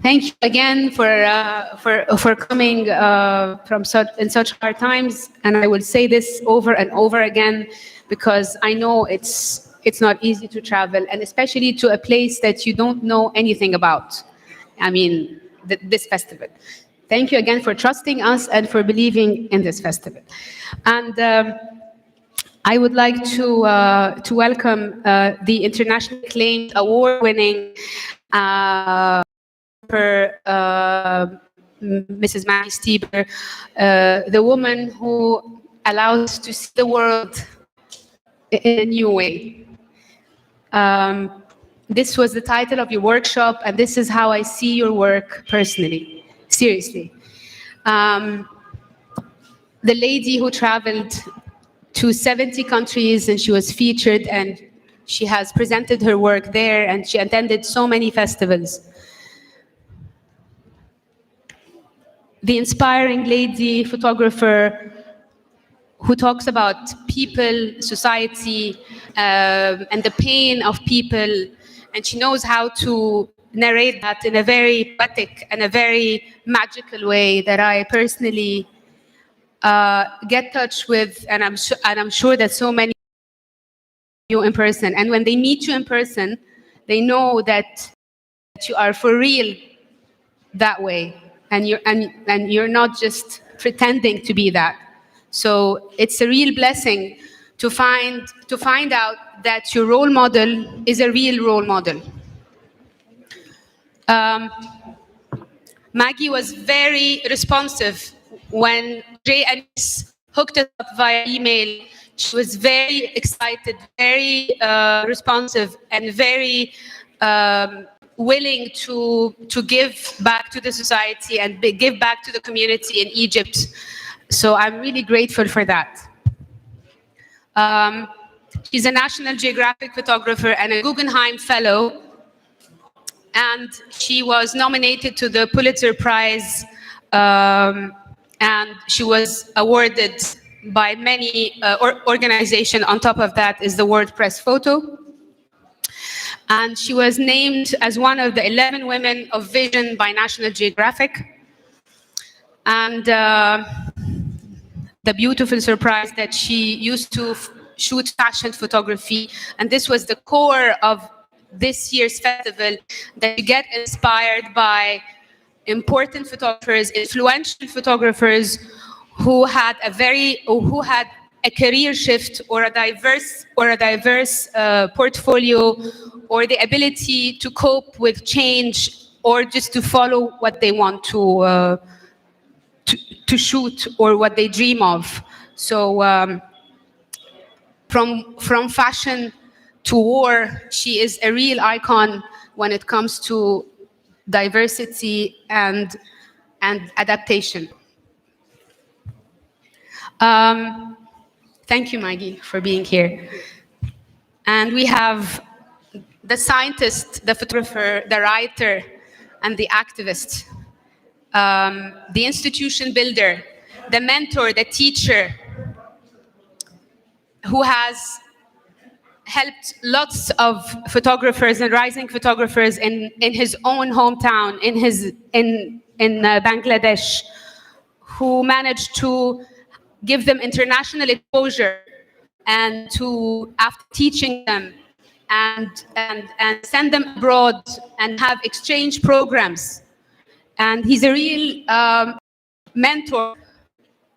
Thank you again for coming in such hard times, and I will say this over and over again because I know it's not easy to travel, and especially to a place that you don't know anything about. I mean, this festival. Thank you again for trusting us and for believing in this festival. And I would like to welcome the internationally acclaimed, award-winning Mrs. Maggie Steber, the woman who allows us to see the world in a new way. This was the title of your workshop, and this is how I see your work personally, seriously. The lady who traveled to 70 countries and she was featured and she has presented her work there and she attended so many festivals. The inspiring lady photographer who talks about people, society, and the pain of people, and she knows how to narrate that in a very poetic and a very magical way that I personally get touch with, and I'm sure that so many of you in person. And when they meet you in person, they know that you are for real that way. And you're not just pretending to be that. So it's a real blessing to find out that your role model is a real role model. Maggie was very responsive when Jay and Anis hooked us up via email. She was very excited, very responsive, and very willing to give back to the society and give back to the community in Egypt. So I'm really grateful for that. She's a National Geographic photographer and a Guggenheim Fellow. And she was nominated to the Pulitzer Prize, and she was awarded by many organizations. On top of that is the World Press Photo. And she was named as one of the 11 women of vision by National Geographic. And the beautiful surprise that she used to shoot fashion photography. And this was the core of this year's festival, that you get inspired by important photographers, influential photographers who had a career shift or a diverse portfolio, or the ability to cope with change, or just to follow what they want to shoot or what they dream of. So from fashion to war, she is a real icon when it comes to diversity and adaptation. Thank you, Maggie, for being here. And we have the scientist, the photographer, the writer, and the activist, the institution builder, the mentor, the teacher, who has helped lots of photographers and rising photographers in his own hometown, in Bangladesh, who managed to give them international exposure, and to, after teaching them and send them abroad and have exchange programs. And he's a real mentor.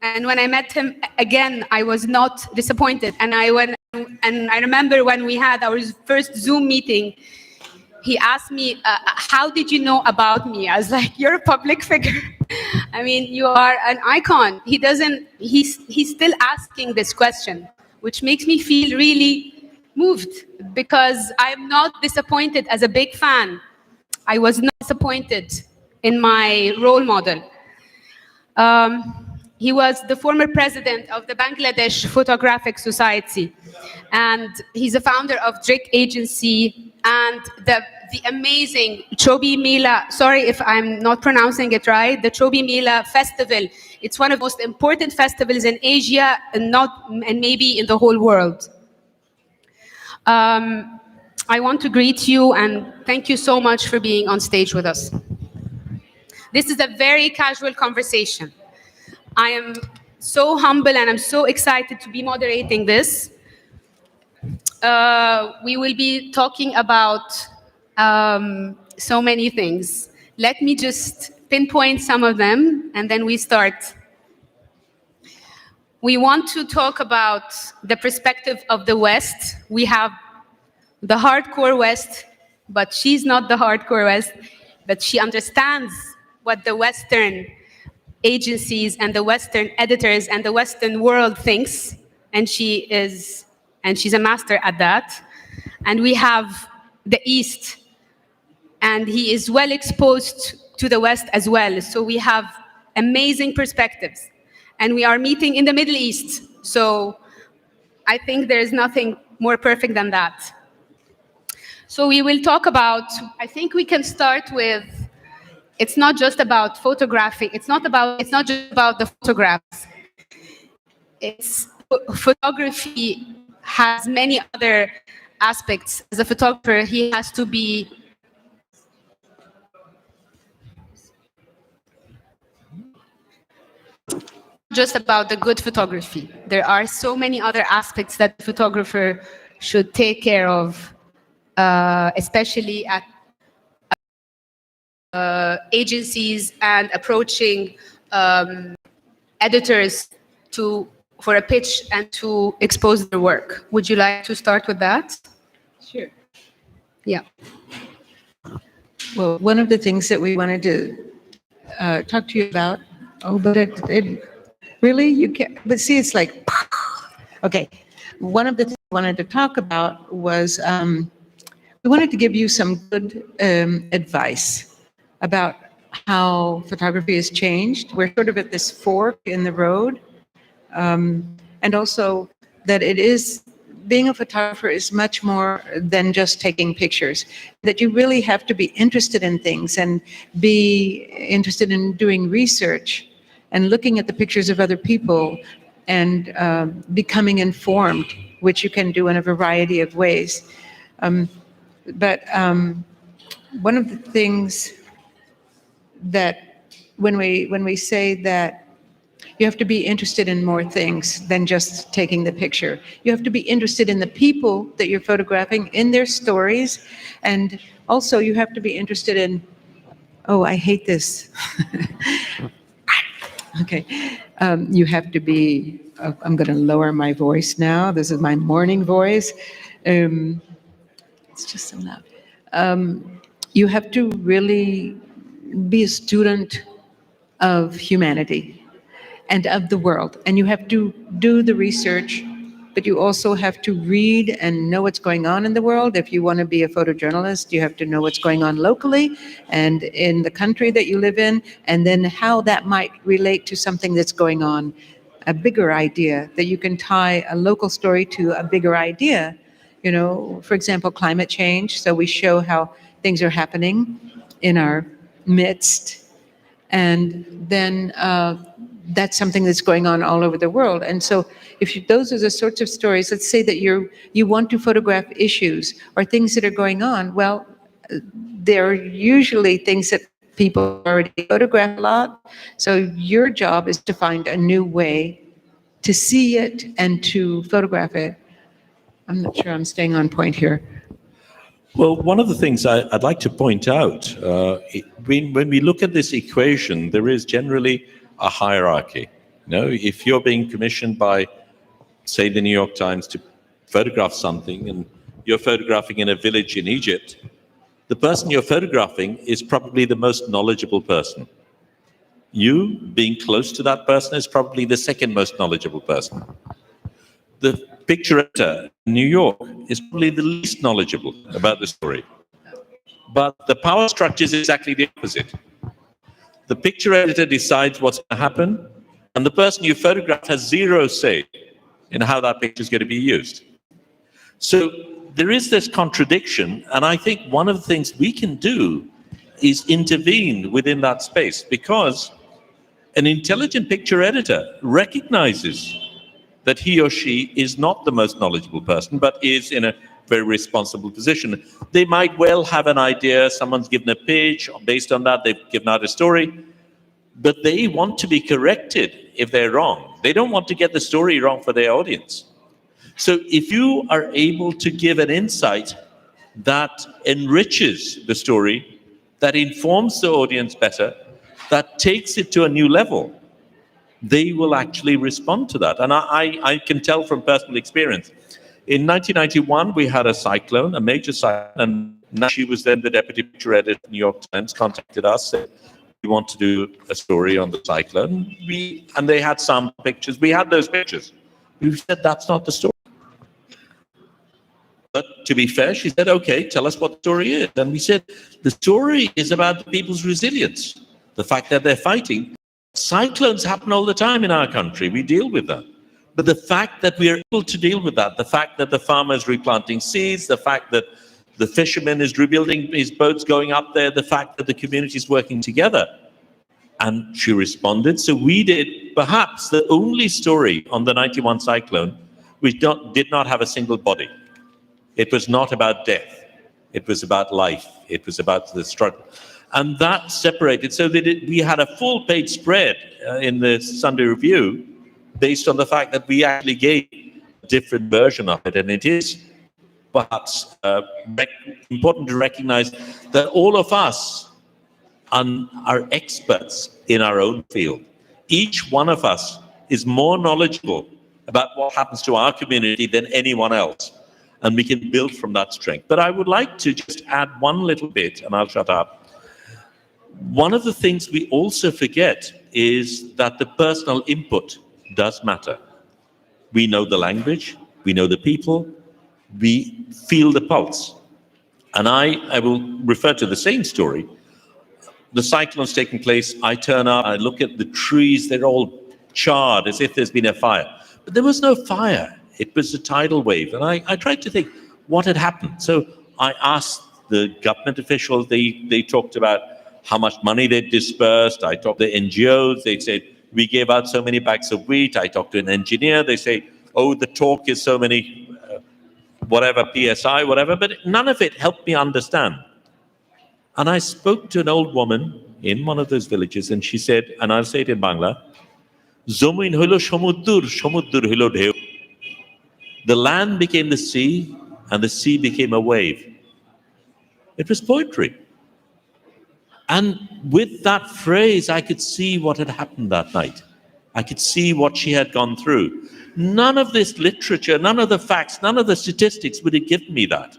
And when I met him again, I was not disappointed. And I remember when we had our first Zoom meeting, he asked me, how did you know about me? I was like, you're a public figure. I mean, you are an icon. He's still asking this question, which makes me feel really moved, because I'm not disappointed as a big fan. I was not disappointed in my role model. He was the former president of the Bangladesh Photographic Society, and he's a founder of Drake Agency and the amazing Chobi Mela, sorry if I'm not pronouncing it right, the Chobi Mela Festival. It's one of the most important festivals in Asia and maybe in the whole world. I want to greet you and thank you so much for being on stage with us. This is a very casual conversation. I am so humble and I'm so excited to be moderating this. We will be talking about so many things. Let me just pinpoint some of them and then we start. We want to talk about the perspective of the West. We have the hardcore West, but she's not the hardcore West, but she understands what the Western agencies and the Western editors and the Western world thinks, and she's a master at that. And we have the East, and he is well exposed to the West as well. So we have amazing perspectives. And we are meeting in the Middle East. So I think there is nothing more perfect than that. So we will talk about, I think we can start with, it's not just about photography. It's not just about the photographs. Photography has many other aspects. As a photographer, he has to be just about the good photography. There are so many other aspects that the photographer should take care of, especially at agencies and approaching editors for a pitch and to expose their work. Would you like to start with that? Sure. Yeah. Well, one of the things that we wanted to talk to you about, but it really, you can't, but see, it's like, okay. One of the things we wanted to talk about was we wanted to give you some good advice about how photography has changed. We're sort of at this fork in the road. And also that being a photographer is much more than just taking pictures, that you really have to be interested in things and be interested in doing research and looking at the pictures of other people and becoming informed, which you can do in a variety of ways. But one of the things that when we say that you have to be interested in more things than just taking the picture. You have to be interested in the people that you're photographing, in their stories, and also you have to be interested in, oh, I hate this. Okay. You have to be, I'm going to lower my voice now. This is my morning voice. It's just so loud. You have to really be a student of humanity and of the world. And you have to do the research, but you also have to read and know what's going on in the world. If you want to be a photojournalist, you have to know what's going on locally and in the country that you live in, and then how that might relate to something that's going on, a bigger idea, that you can tie a local story to a bigger idea. You know, for example, climate change. So we show how things are happening in our midst. And then that's something that's going on all over the world. And so those are the sorts of stories, let's say that you want to photograph issues or things that are going on, well, they're usually things that people already photograph a lot. So your job is to find a new way to see it and to photograph it. I'm not sure I'm staying on point here. Well, one of the things I'd like to point out, when we look at this equation, there is generally a hierarchy. You know, if you're being commissioned by, say, the New York Times to photograph something, and you're photographing in a village in Egypt, the person you're photographing is probably the most knowledgeable person. You, being close to that person, is probably the second most knowledgeable person. The picture editor in New York is probably the least knowledgeable about the story. But the power structure is exactly the opposite. The picture editor decides what's going to happen, and the person you photograph has zero say in how that picture is going to be used. So there is this contradiction, and I think one of the things we can do is intervene within that space, because an intelligent picture editor recognizes that he or she is not the most knowledgeable person, but is in a very responsible position. They might well have an idea, someone's given a pitch, based on that, they've given out a story, but they want to be corrected if they're wrong. They don't want to get the story wrong for their audience. So if you are able to give an insight that enriches the story, that informs the audience better, that takes it to a new level, they will actually respond to that. And I can tell from personal experience. In 1991, we had a cyclone, a major cyclone, and Nashi was then the deputy picture editor of the New York Times, contacted us, said, we want to do a story on the cyclone. And they had some pictures. We had those pictures. We said, that's not the story. But to be fair, she said, okay, tell us what the story is. And we said, the story is about the people's resilience, the fact that they're fighting. Cyclones happen all the time in our country. We deal with that. But the fact that we are able to deal with that, the fact that the farmer is replanting seeds, the fact that the fisherman is rebuilding his boats going up there, the fact that the community is working together. And she responded. So we did perhaps the only story on the 91 cyclone which did not have a single body. It was not about death. It was about life. It was about the struggle. And that separated, so that we had a full-page spread in the Sunday Review based on the fact that we actually gave a different version of it. And it is perhaps important to recognize that all of us are experts in our own field. Each one of us is more knowledgeable about what happens to our community than anyone else. And we can build from that strength. But I would like to just add one little bit, and I'll shut up. One of the things we also forget is that the personal input does matter. We know the language, we know the people, we feel the pulse. And I will refer to the same story. The cyclone's taking place, I turn up, I look at the trees, they're all charred as if there's been a fire. But there was no fire. It was a tidal wave. And I tried to think what had happened. So I asked the government officials, they talked about how much money they dispersed. I talked to the NGOs, they said, we gave out so many bags of wheat. I talked to an engineer, they say, oh, the talk is so many, whatever, PSI, whatever, but none of it helped me understand. And I spoke to an old woman in one of those villages, and she said, and I'll say it in Bangla, Zomin hilo সমুদ্র, সমুদ্র hilo ঢেউ. The land became the sea, and the sea became a wave. It was poetry. And with that phrase, I could see what had happened that night. I could see what she had gone through. None of this literature, none of the facts, none of the statistics would have given me that.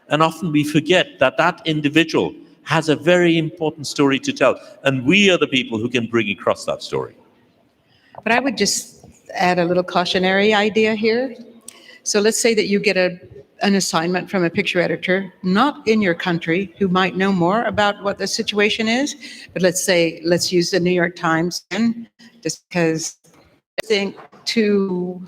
And often we forget that that individual has a very important story to tell. And we are the people who can bring across that story. But I would just add a little cautionary idea here. So let's say that you get an assignment from a picture editor, not in your country, who might know more about what the situation is. But let's use the New York Times, and just because I think you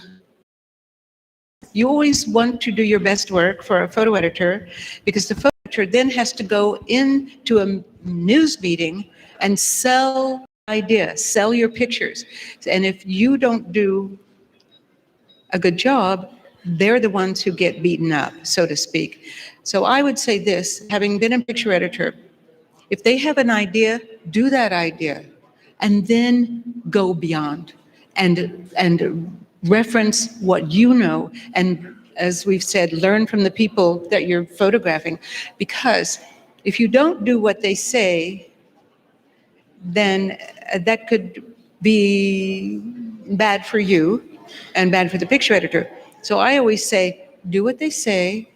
always want to do your best work for a photo editor, because the photo editor then has to go into a news meeting and sell ideas, sell your pictures. And if you don't do a good job, they're the ones who get beaten up, so to speak. So I would say this, having been a picture editor, if they have an idea, do that idea, and then go beyond and reference what you know. And as we've said, learn from the people that you're photographing. Because if you don't do what they say, then that could be bad for you and bad for the picture editor. So I always say, do what they say,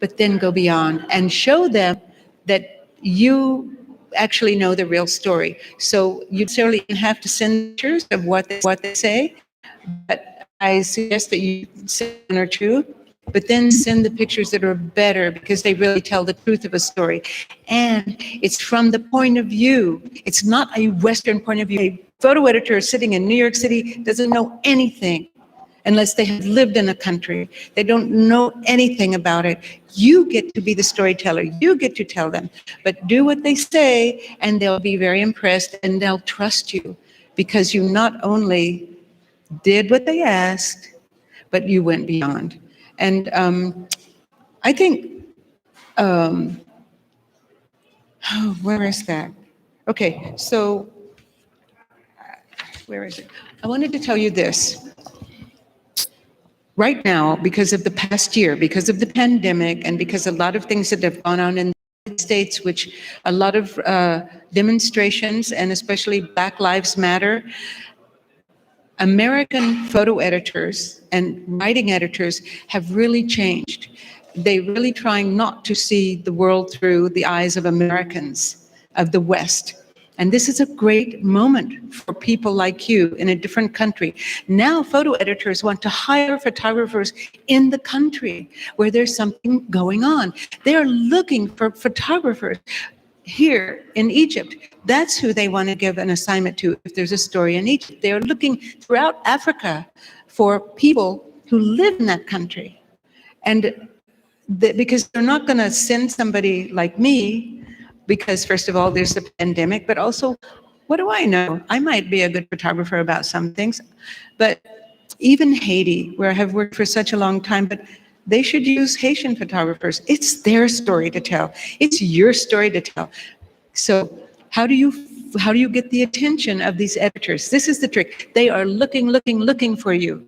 but then go beyond and show them that you actually know the real story. So you necessarily have to send pictures of what they say, but I suggest that you send one or two, but then send the pictures that are better, because they really tell the truth of a story. And it's from the point of view. It's not a Western point of view. A photo editor sitting in New York City doesn't know anything unless they have lived in a country. They don't know anything about it. You get to be the storyteller. You get to tell them. But do what they say, and they'll be very impressed, and they'll trust you, because you not only did what they asked, but you went beyond. And I think, oh, where is that? Okay, so where is it? I wanted to tell you this. Right now, because of the past year, because of the pandemic, and because a lot of things that have gone on in the United States, which a lot of demonstrations, and especially Black Lives Matter, American photo editors and writing editors have really changed. They're really trying not to see the world through the eyes of Americans, of the West. And this is a great moment for people like you in a different country. Now, photo editors want to hire photographers in the country where there's something going on. They're looking for photographers here in Egypt. That's who they want to give an assignment to if there's a story in Egypt. They're looking throughout Africa for people who live in that country. And because they're not going to send somebody like me, because first of all, there's the pandemic, but also, what do I know? I might be a good photographer about some things, but even Haiti, where I have worked for such a long time, but they should use Haitian photographers. It's their story to tell. It's your story to tell. So how do you get the attention of these editors? This is the trick. They are looking for you.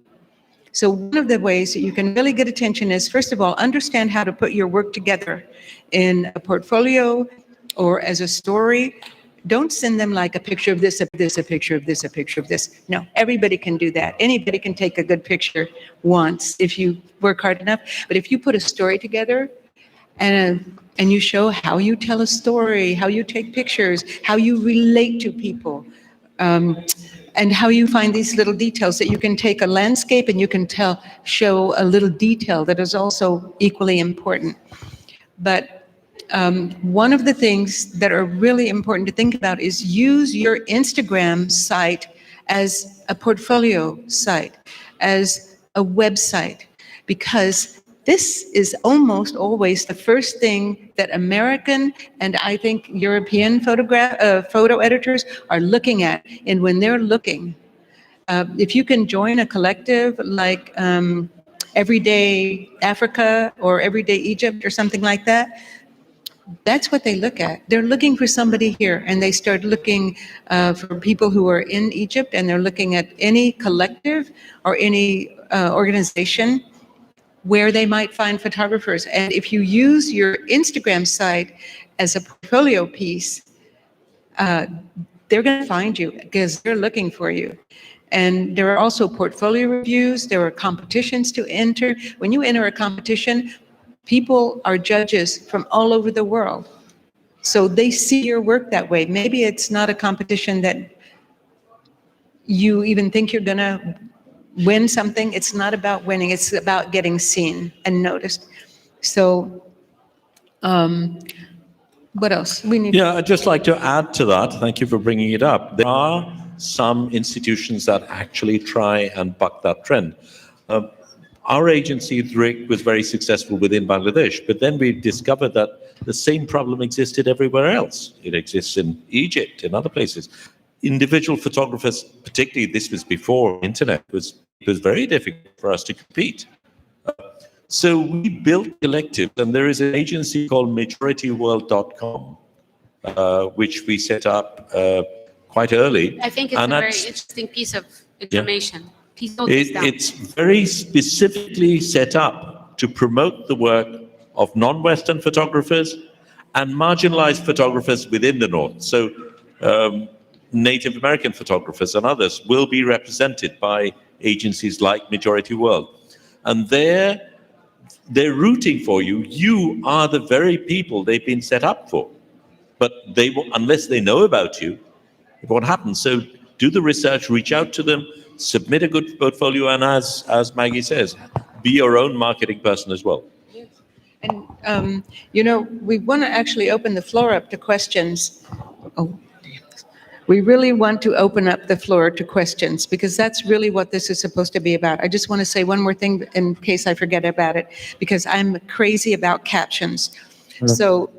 So one of the ways that you can really get attention is, first of all, understand how to put your work together in a portfolio or as a story. Don't send them like a picture of this, a picture of this, a picture of this. No, everybody can do that. Anybody can take a good picture once if you work hard enough. But if you put a story together and you show how you tell a story, how you take pictures, how you relate to people, and how you find these little details that you can take a landscape and you can show a little detail that is also equally important. But one of the things that are really important to think about is use your Instagram site as a portfolio site, as a website, because this is almost always the first thing that American and I think European photo editors are looking at. And when they're looking, if you can join a collective like Everyday Africa or Everyday Egypt or something like that, that's what they look at. They're looking for somebody here, and they start looking for people who are in Egypt, and they're looking at any collective or any organization where they might find photographers. And if you use your Instagram site as a portfolio piece, they're going to find you because they're looking for you. And there are also portfolio reviews. There are competitions to enter. When you enter a competition, people are judges from all over the world. So they see your work that way. Maybe it's not a competition that you even think you're going to win something. It's not about winning. It's about getting seen and noticed. So what else? Yeah, I'd just like to add to that. Thank you for bringing it up. There are some institutions that actually try and buck that trend. Our agency, RIC, was very successful within Bangladesh, but then we discovered that the same problem existed everywhere else. It exists in Egypt, in other places. Individual photographers, particularly this was before internet, it was very difficult for us to compete. So we built collectives, and there is an agency called majorityworld.com, which we set up quite early. I think it's a very interesting piece of information. Yeah. Please note this down. It's very specifically set up to promote the work of non-Western photographers and marginalized photographers within the North. So Native American photographers and others will be represented by agencies like Majority World. And they're rooting for you. You are the very people they've been set up for. But unless they know about you, it won't happen. So do the research, reach out to them, submit a good portfolio, and as Maggie says, be your own marketing person as well. Yes. And, we want to actually open the floor up to questions. We really want to open up the floor to questions because that's really what this is supposed to be about. I just want to say one more thing in case I forget about it, because I'm crazy about captions. So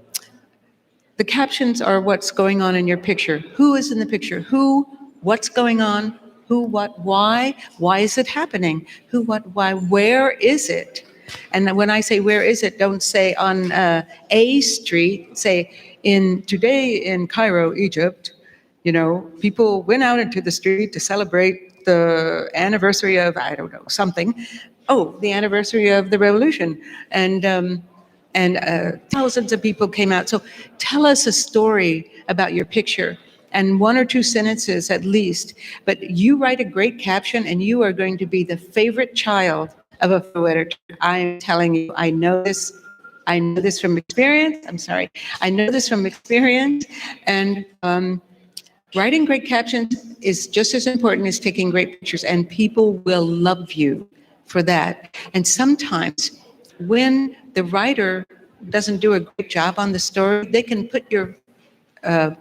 the captions are what's going on in your picture. Who is in the picture? Who, what's going on? Who, what, why? Why is it happening? Who, what, why? Where is it? And when I say, where is it? Don't say on A Street, say today in Cairo, Egypt, people went out into the street to celebrate the anniversary of, I don't know, something. Oh, the anniversary of the revolution. And thousands of people came out. So tell us a story about your picture, and one or two sentences at least. But you write a great caption, and you are going to be the favorite child of a photo editor. I am telling you, I know this. I know this from experience. I'm sorry. I know this from experience. And writing great captions is just as important as taking great pictures, and people will love you for that. And sometimes when the writer doesn't do a great job on the story, they can put your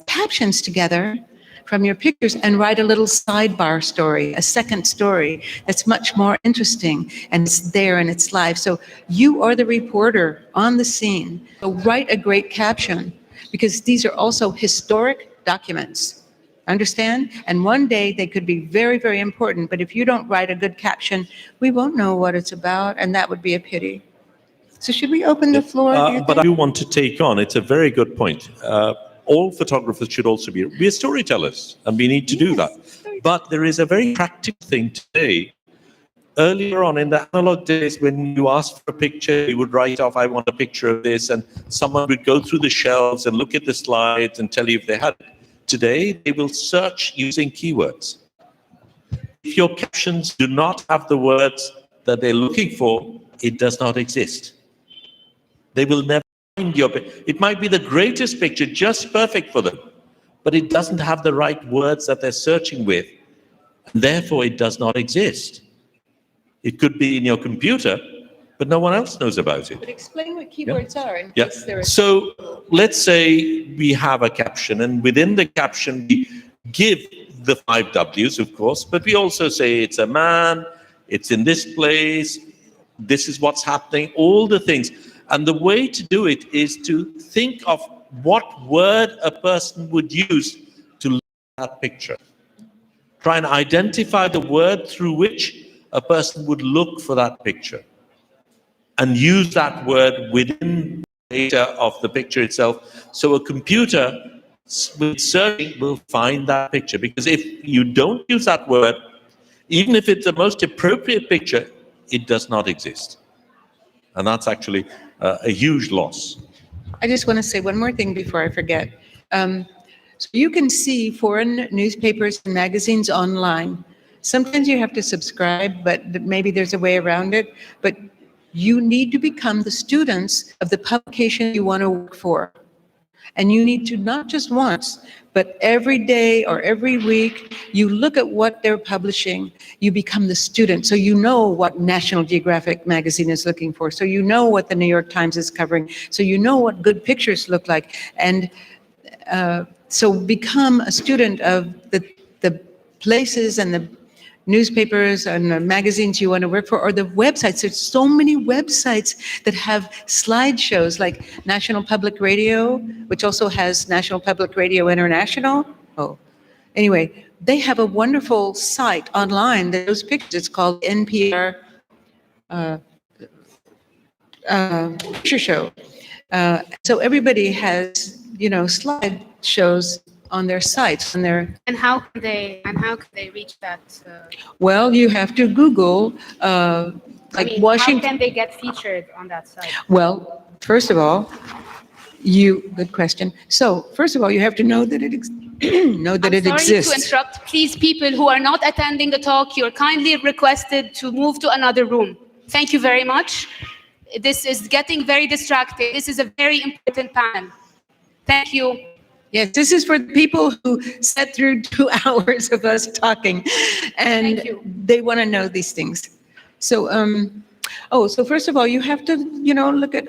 captions together from your pictures and write a little sidebar story, a second story that's much more interesting, and it's there and it's live. So you are the reporter on the scene. So write a great caption, because these are also historic documents. Understand? And one day they could be very, very important, but if you don't write a good caption, we won't know what it's about, and that would be a pity. So should we open the floor? But I do want to take on, it's a very good point. All photographers should also be storytellers, and we need to do that. But there is a very practical thing today. Earlier on in the analog days, when you asked for a picture, you would write off, I want a picture of this, and someone would go through the shelves and look at the slides and tell you if they had it. Today, they will search using keywords. If your captions do not have the words that they're looking for, it does not exist. They will never find your picture. It might be the greatest picture, just perfect for them, but it doesn't have the right words that they're searching with. And therefore, it does not exist. It could be in your computer, but no one else knows about it. But explain what keywords are. In Yeah. case there is... So let's say we have a caption, and within the caption, we give the 5 W's, of course, but we also say it's a man, it's in this place, this is what's happening, all the things. And the way to do it is to think of what word a person would use to look at that picture. Try and identify the word through which a person would look for that picture, and use that word within the data of the picture itself. So a computer with searching will find that picture, because if you don't use that word, even if it's the most appropriate picture, it does not exist. And that's actually a huge loss. I just want to say one more thing before I forget. So you can see foreign newspapers and magazines online. Sometimes you have to subscribe, but maybe there's a way around it. But you need to become the students of the publication you want to work for. And you need to, not just once, but every day or every week, you look at what they're publishing, you become the student. So you know what National Geographic magazine is looking for. So you know what the New York Times is covering. So you know what good pictures look like. And so become a student of the places and the newspapers and the magazines you want to work for, or the websites. There's so many websites that have slideshows, like National Public Radio, which also has National Public Radio International. Oh, anyway, they have a wonderful site online that shows pictures. It's called NPR Picture Show. So everybody has, slide shows on their sites, on their... And how can they reach that? Well, you have to Google, Washington. How can they get featured on that site? Well, first of all, good question. So, first of all, you have to know that it exists. Sorry to interrupt. Please, people who are not attending the talk, you're kindly requested to move to another room. Thank you very much. This is getting very distracting. This is a very important panel. Thank you. Yes, this is for the people who sat through 2 hours of us talking, and they want to know these things. So, so first of all, you have to, look at,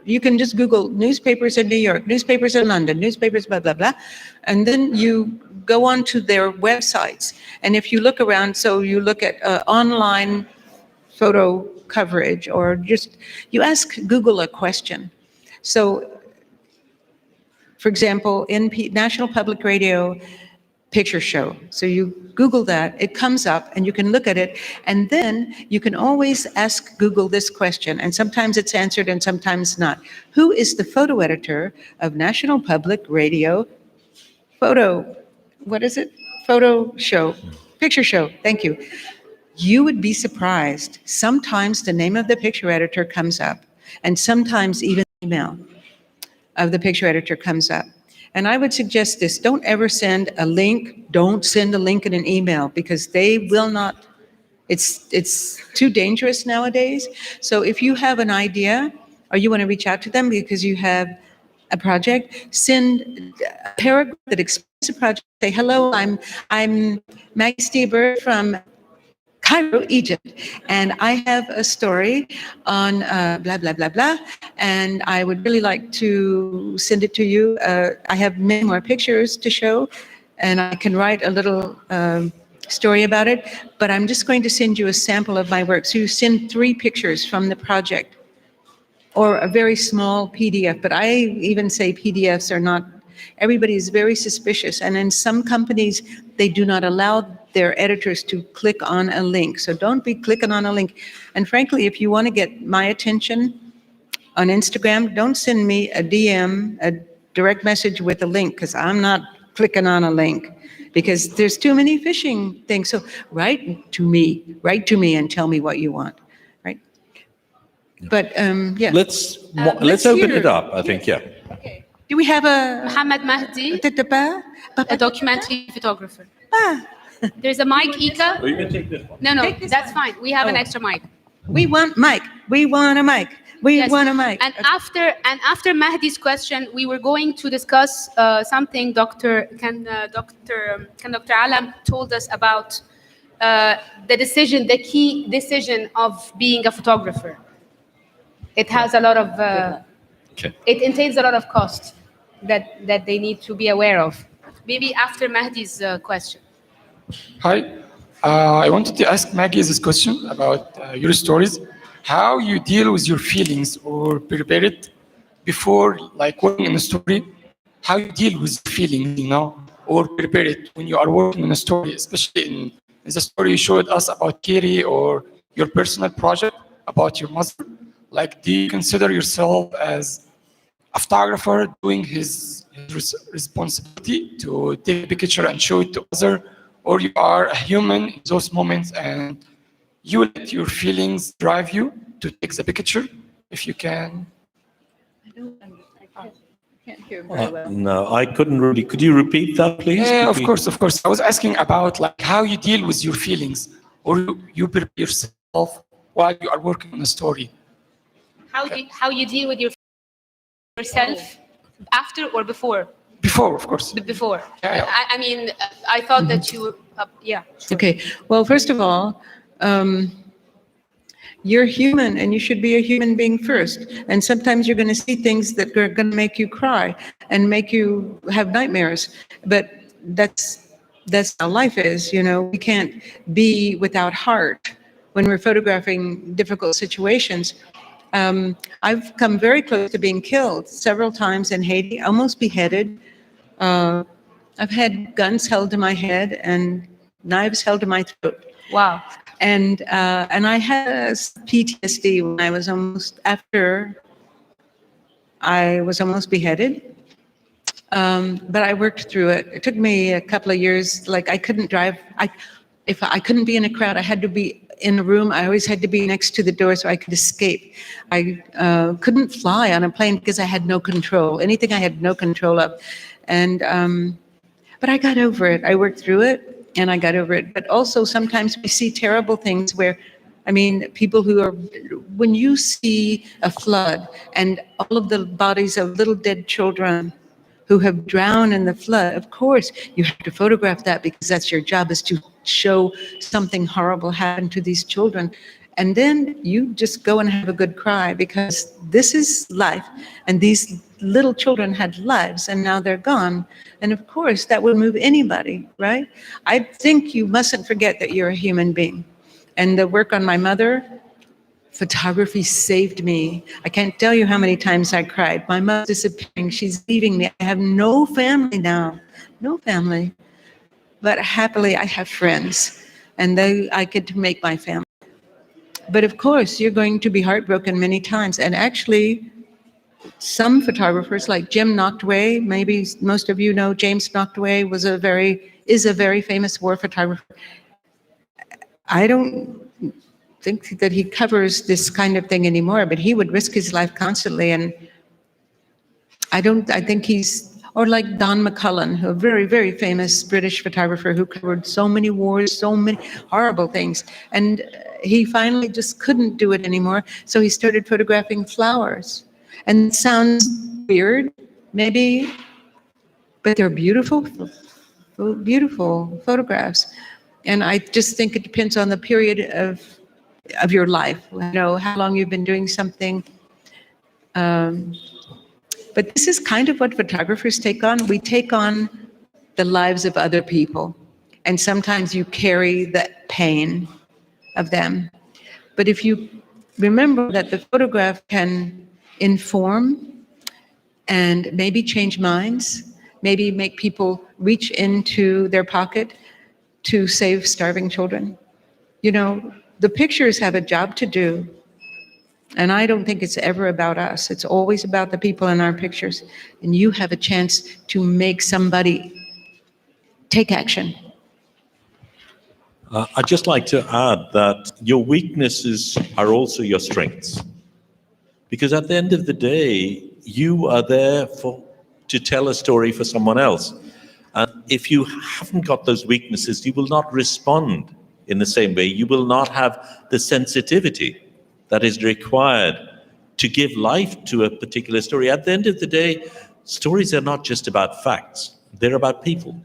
you can just Google newspapers in New York, newspapers in London, newspapers, blah, blah, blah. And then you go on to their websites. And if you look around, so you look at online photo coverage, or just, you ask Google a question. So, for example, National Public Radio picture show. So you Google that, it comes up and you can look at it. And then you can always ask Google this question. And sometimes it's answered and sometimes not. Who is the photo editor of National Public Radio photo, what is it? Photo show, picture show. Thank you. You would be surprised. Sometimes the name of the picture editor comes up, and sometimes even the email of the picture editor comes up. And I would suggest this, don't ever send a link, don't send a link in an email, because they will not, it's too dangerous nowadays. So if you have an idea or you want to reach out to them because you have a project, send a paragraph that explains the project. Say, hello, I'm Maggie Steber from Cairo, Egypt, and I have a story on blah, blah, blah, blah, and I would really like to send it to you. I have many more pictures to show, and I can write a little story about it, but I'm just going to send you a sample of my work. So you send 3 pictures from the project, or a very small PDF, but I even say PDFs are not, everybody is very suspicious. And in some companies, they do not allow their editors to click on a link. So don't be clicking on a link. And frankly, if you want to get my attention on Instagram, don't send me a DM, a direct message with a link, because I'm not clicking on a link, because there's too many phishing things. So write to me and tell me what you want. But yeah. Let's let's open hear- it up, I think, yeah. Do we have a Mohammed Mahdi, a a documentary photographer. Ah, There's a mic, Ika. Or you can take this one. No, Take this that's one. fine. We have an Oh. extra mic. we want mic. We want a mic. We Yes. want a mic. And after Mahdi's question, we were going to discuss something Dr. Alam told us about the key decision of being a photographer. It has a lot of, Okay. it entails a lot of cost that they need to be aware of. Maybe after Mahdi's question. Hi, I wanted to ask Maggie this question about your stories. How you deal with your feelings or prepare it before, like working in a story. How you deal with feelings, or prepare it when you are working on a story, especially in the story you showed us about Kiri or your personal project about your mother. Like, do you consider yourself as a photographer doing his responsibility to take a picture and show it to others, or you are a human in those moments and you let your feelings drive you to take the picture, if you can? No, I couldn't really. Could you repeat that, please? Yeah, Could of course. I was asking about like how you deal with your feelings, or you prepare yourself while you are working on a story. How you deal with yourself after or before? Before, of course. Before. Yeah. I mean, I thought that you, yeah. Sure. Okay. Well, first of all, you're human and you should be a human being first. And sometimes you're going to see things that are going to make you cry and make you have nightmares. But that's how life is. We can't be without heart when we're photographing difficult situations. I've come very close to being killed several times in Haiti, almost beheaded. I've had guns held to my head and knives held to my throat. Wow. And I had PTSD when I was almost beheaded. But I worked through it. It took me a couple of years. Like, I couldn't drive. If I couldn't be in a crowd, I had to be in a room. I always had to be next to the door so I could escape. I couldn't fly on a plane because I had no control. Anything I had no control of. And but I got over it. I worked through it. And I got over it. But also sometimes we see terrible things where, people who are, when you see a flood and all of the bodies of little dead children who have drowned in the flood, of course, you have to photograph that because that's your job, is to show something horrible happened to these children. And then you just go and have a good cry, because this is life. And these little children had lives and now they're gone. And of course, that would move anybody, right? I think you mustn't forget that you're a human being. And the work on my mother, photography saved me. I can't tell you how many times I cried. My mother's disappearing. She's leaving me. I have no family now. No family. but happily I have friends, and I get to make my family. But of course, you're going to be heartbroken many times. And actually, some photographers like Jim Noctway, maybe most of you know James Noctway is a very famous war photographer. I don't think that he covers this kind of thing anymore, but he would risk his life constantly. And I think or like Don McCullen, a very, very famous British photographer who covered so many wars, so many horrible things. And he finally just couldn't do it anymore. So he started photographing flowers. And it sounds weird, maybe, but they're beautiful, beautiful photographs. And I just think it depends on the period of your life, how long you've been doing something. But this is kind of what photographers take on. We take on the lives of other people, and sometimes you carry that pain of them. But if you remember that the photograph can inform and maybe change minds, maybe make people reach into their pocket to save starving children. The pictures have a job to do. And I don't think it's ever about us. It's always about the people in our pictures. And you have a chance to make somebody take action. I'd just like to add that your weaknesses are also your strengths. Because at the end of the day, you are there to tell a story for someone else. And if you haven't got those weaknesses, you will not respond in the same way. You will not have the sensitivity that is required to give life to a particular story. At the end of the day, stories are not just about facts, they're about people.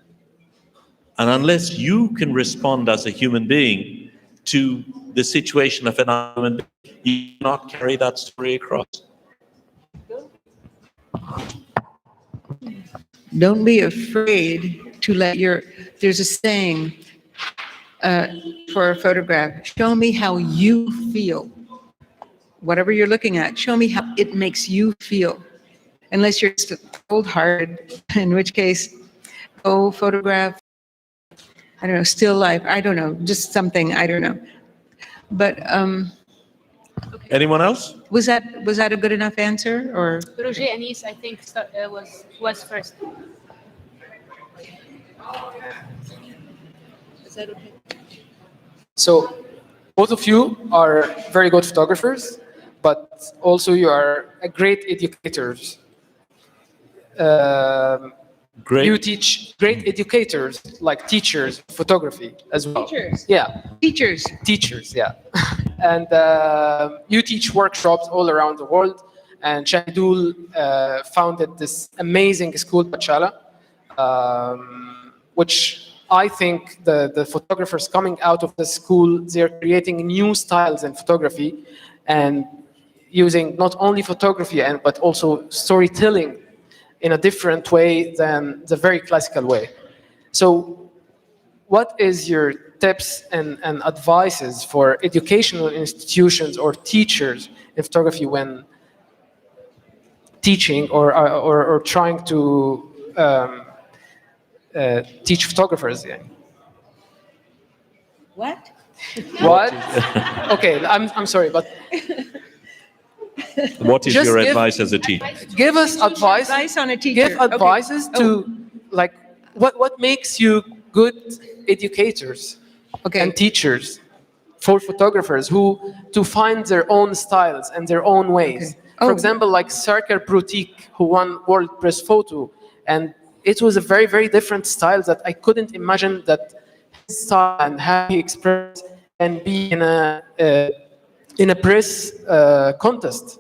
And unless you can respond as a human being to the situation of an human being, you cannot carry that story across. Don't be afraid to there's a saying for a photograph, show me how you feel. Whatever you're looking at, show me how it makes you feel. Unless you're just cold-hearted, in which case, go photograph, I don't know, still life, I don't know, just something, I don't know. But Anyone else? was that a good enough answer, or? Roger Anis, I think, was first. Is that okay? So both of you are very good photographers, but also you are a great educators. Great. You teach great educators, like teachers, photography as well. Teachers. Yeah, Teachers. yeah. And you teach workshops all around the world. And Shahidul founded this amazing school, Bachala, which I think the photographers coming out of the school, they're creating new styles in photography and using not only photography but also storytelling in a different way than the very classical way. So what is your tips and advices for educational institutions or teachers in photography when teaching or trying to teach photographers? Yeah. What? What? Okay, I'm sorry, but What is Just your give- advice as a teacher? give us advice. Advice on a teacher. Give Okay. advices to like what makes you good educators Okay. and teachers for photographers who to find their own styles and their own ways. Okay. For Oh. example, like Sarkar Brutik, who won World Press Photo, and it was a very, very different style that I couldn't imagine that his style and how he expressed and be in a press contest.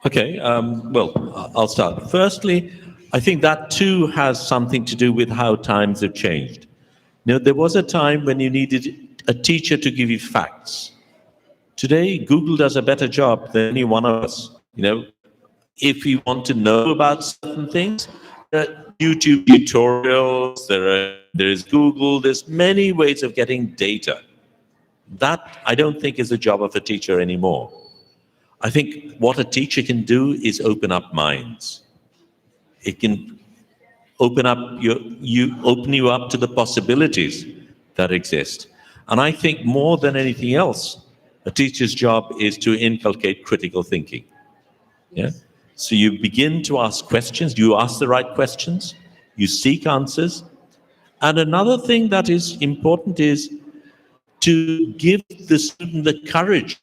Okay, well, I'll start. Firstly, I think that too has something to do with how times have changed. There was a time when you needed a teacher to give you facts. Today, Google does a better job than any one of us. If you want to know about certain things, there are YouTube tutorials, there is Google, there's many ways of getting data. That, I don't think, is the job of a teacher anymore. I think what a teacher can do is open up minds. It can open you up to the possibilities that exist. And I think more than anything else, a teacher's job is to inculcate critical thinking. Yeah. So you begin to ask questions, you ask the right questions, you seek answers. And another thing that is important is to give the student the courage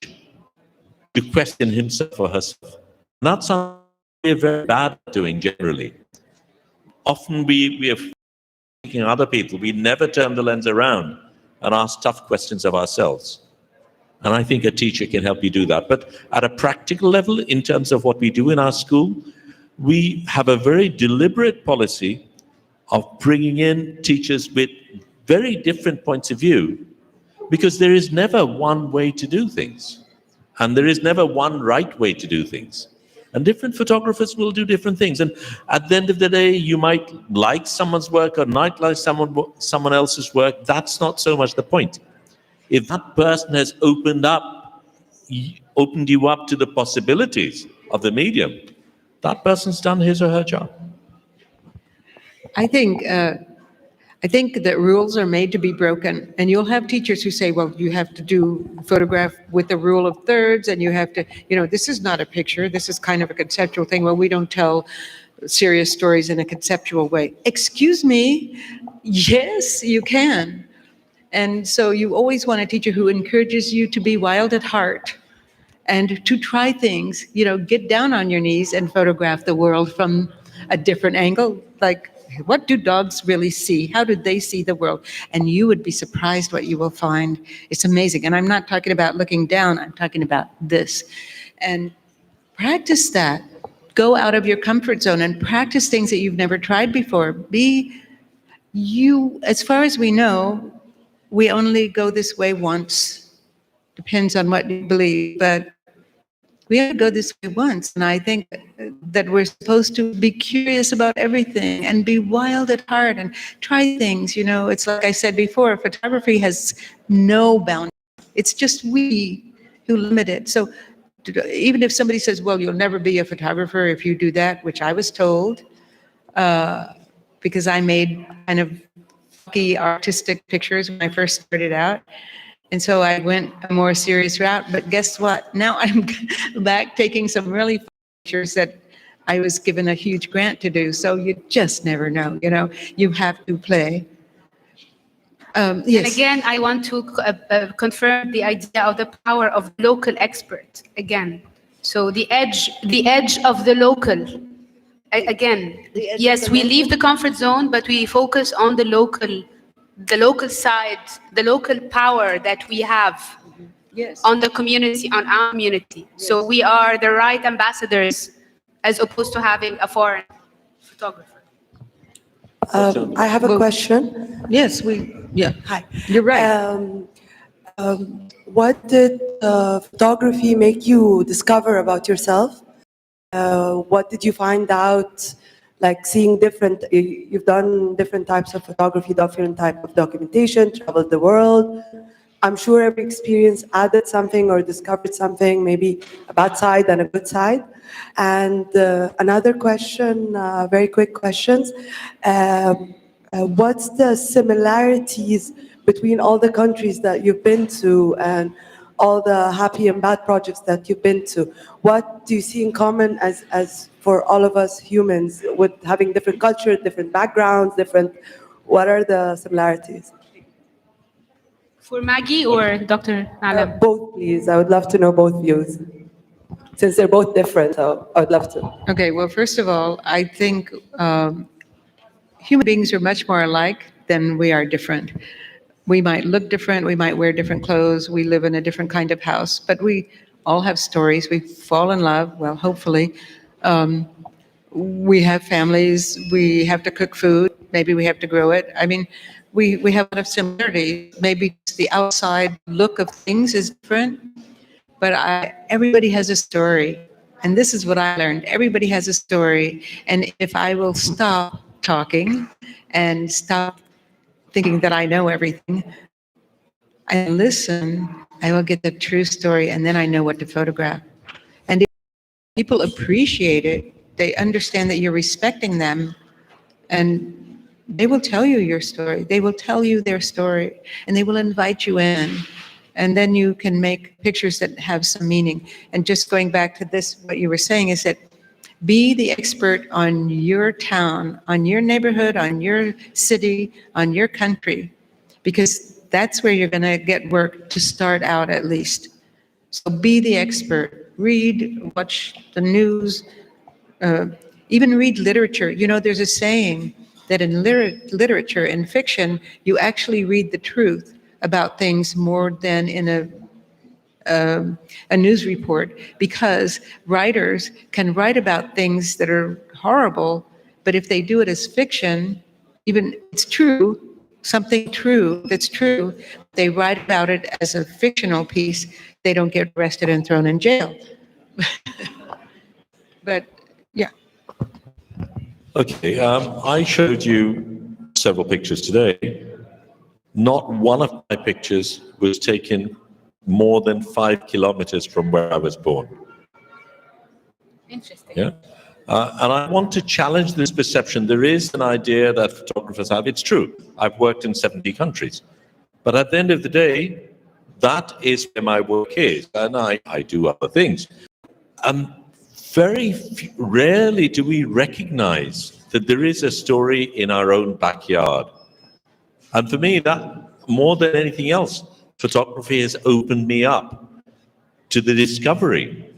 to question himself or herself. And that's something we're very bad at doing generally. Often we are thinking other people, we never turn the lens around and ask tough questions of ourselves. And I think a teacher can help you do that. But at a practical level, in terms of what we do in our school, we have a very deliberate policy of bringing in teachers with very different points of view, because there is never one way to do things. And there is never one right way to do things. And different photographers will do different things. And at the end of the day, you might like someone's work or not like someone else's work. That's not so much the point. If that person has opened you up to the possibilities of the medium, that person's done his or her job. I think that rules are made to be broken, and you'll have teachers who say, well, you have to do photograph with the rule of thirds, and you have to, this is not a picture, this is kind of a conceptual thing. Well, we don't tell serious stories in a conceptual way. Excuse me, yes, you can. And so you always want a teacher who encourages you to be wild at heart and to try things, get down on your knees and photograph the world from a different angle. Like, what do dogs really see? How do they see the world? And you would be surprised what you will find. It's amazing. And I'm not talking about looking down, I'm talking about this. And practice that. Go out of your comfort zone and practice things that you've never tried before. As far as we know, we only go this way once. Depends on what you believe, but we only go this way once. And I think that we're supposed to be curious about everything and be wild at heart and try things. It's like I said before, photography has no boundaries. It's just we who limit it. So even if somebody says, well, you'll never be a photographer if you do that, which I was told, because I made kind of funky artistic pictures when I first started out. And so I went a more serious route. But guess what? Now I'm back taking some really fun pictures that I was given a huge grant to do. So you just never know, you have to play. Yes. And again, I want to confirm the idea of the power of local expert again. So the edge of the local. Again, yes, we leave the comfort zone, but we focus on the local side, the local power that we have on the community, on our community. Yes. So we are the right ambassadors as opposed to having a foreign photographer. I have a question. Yes, Hi. You're right. What did photography make you discover about yourself? What did you find out, like seeing you've done different types of photography, different type of documentation, traveled the world. I'm sure every experience added something or discovered something, maybe a bad side and a good side. And another question, very quick questions. What's the similarities between all the countries that you've been to and all the happy and bad projects that you've been to? What do you see in common as for all of us humans with having different cultures, different backgrounds, what are the similarities? For Maggie or Dr. Alam? Both, please. I would love to know both views. Since they're both different, so I would love to. Okay, well, first of all, I think human beings are much more alike than we are different. We might look different, we might wear different clothes, we live in a different kind of house, but we all have stories. We fall in love, well, hopefully. We have families, we have to cook food, maybe we have to grow it. I mean, we have a lot of similarities. Maybe the outside look of things is different, but everybody has a story. And this is what I learned. Everybody has a story. And if I will stop talking and stop thinking that I know everything, I listen, I will get the true story, and then I know what to photograph. And if people appreciate it, they understand that you're respecting them, and they will tell you your story. They will tell you their story, and they will invite you in. And then you can make pictures that have some meaning. And just going back to this, what you were saying is that be the expert on your town, on your neighborhood, on your city, on your country, because that's where you're going to get work to start out at least. So be the expert. Read, watch the news, even read literature. You know, there's a saying that in literature, in fiction, you actually read the truth about things more than in a news report, because writers can write about things that are horrible, but if they do it as fiction, even it's true, something true that's true, they write about it as a fictional piece, they don't get arrested and thrown in jail. But yeah. Okay, I showed you several pictures today. Not one of my pictures was taken more than 5 kilometers from where I was born. Interesting. Yeah. And I want to challenge this perception. There is an idea that photographers have. It's true. I've worked in 70 countries. But at the end of the day, that is where my work is. And I do other things. Rarely do we recognize that there is a story in our own backyard. And for me, that more than anything else, photography has opened me up to the discovery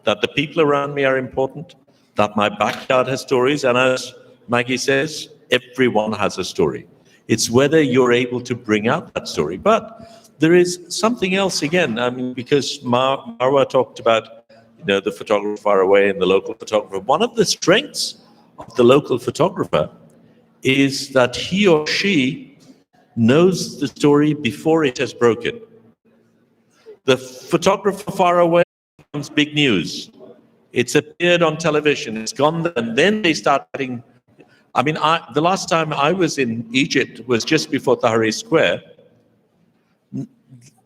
that the people around me are important, that my backyard has stories, and as Maggie says, everyone has a story. It's whether you're able to bring out that story. But there is something else again, I mean, because Marwa talked about, you know, the photographer far away and the local photographer. One of the strengths of the local photographer is that he or she knows the story before it has broken. The photographer far away becomes big news. It's appeared on television, it's gone there, and then they start getting. I mean, the last time I was in Egypt was just before Tahrir Square.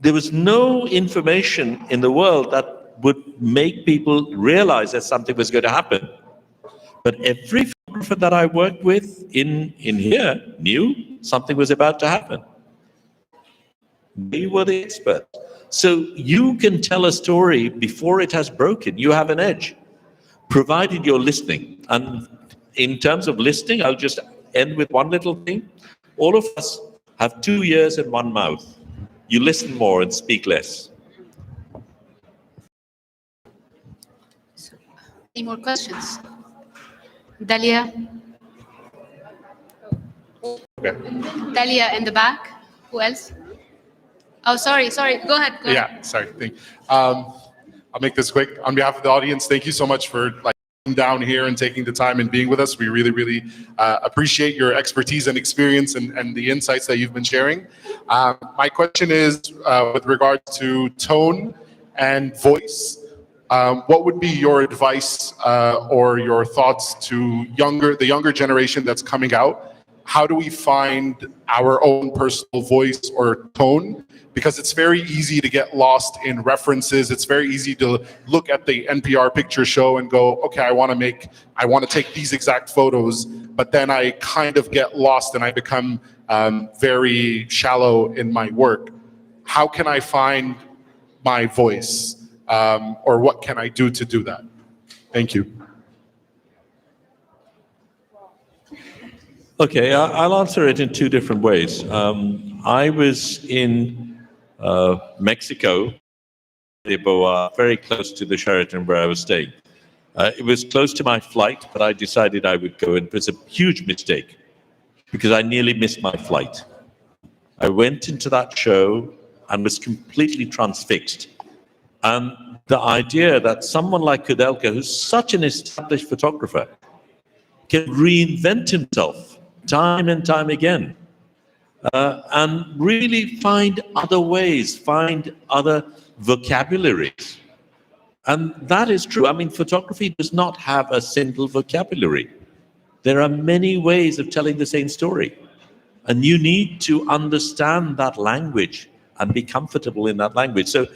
There was no information in the world that would make people realize that something was going to happen. But every photographer that I worked with in here knew something was about to happen. They were the experts. So you can tell a story before it has broken. You have an edge, provided you're listening. And in terms of listening, I'll just end with one little thing. All of us have 2 ears and 1 mouth. You listen more and speak less. Any more questions? Dalia? Dalia in the back. Who else? Oh, sorry. Go ahead. Yeah, sorry. I'll make this quick. On behalf of the audience, thank you so much for coming down here and taking the time and being with us. We really, really appreciate your expertise and experience and the insights that you've been sharing. My question is with regard to tone and voice. What would be your advice or your thoughts to the younger generation that's coming out? How do we find our own personal voice or tone? Because it's very easy to get lost in references. It's very easy to look at the NPR picture show and go, okay, I want to take these exact photos, but then I kind of get lost and I become very shallow in my work. How can I find my voice? Or what can I do to do that? Thank you. Okay, I'll answer it in 2 different ways. I was in Mexico, very close to the Sheraton where I was staying. It was close to my flight, but I decided I would go, and it was a huge mistake because I nearly missed my flight. I went into that show and was completely transfixed. And the idea that someone like Kudelka, who's such an established photographer, can reinvent himself time and time again, and really find other ways, find other vocabularies. And that is true. I mean, photography does not have a single vocabulary. There are many ways of telling the same story. And you need to understand that language and be comfortable in that language. So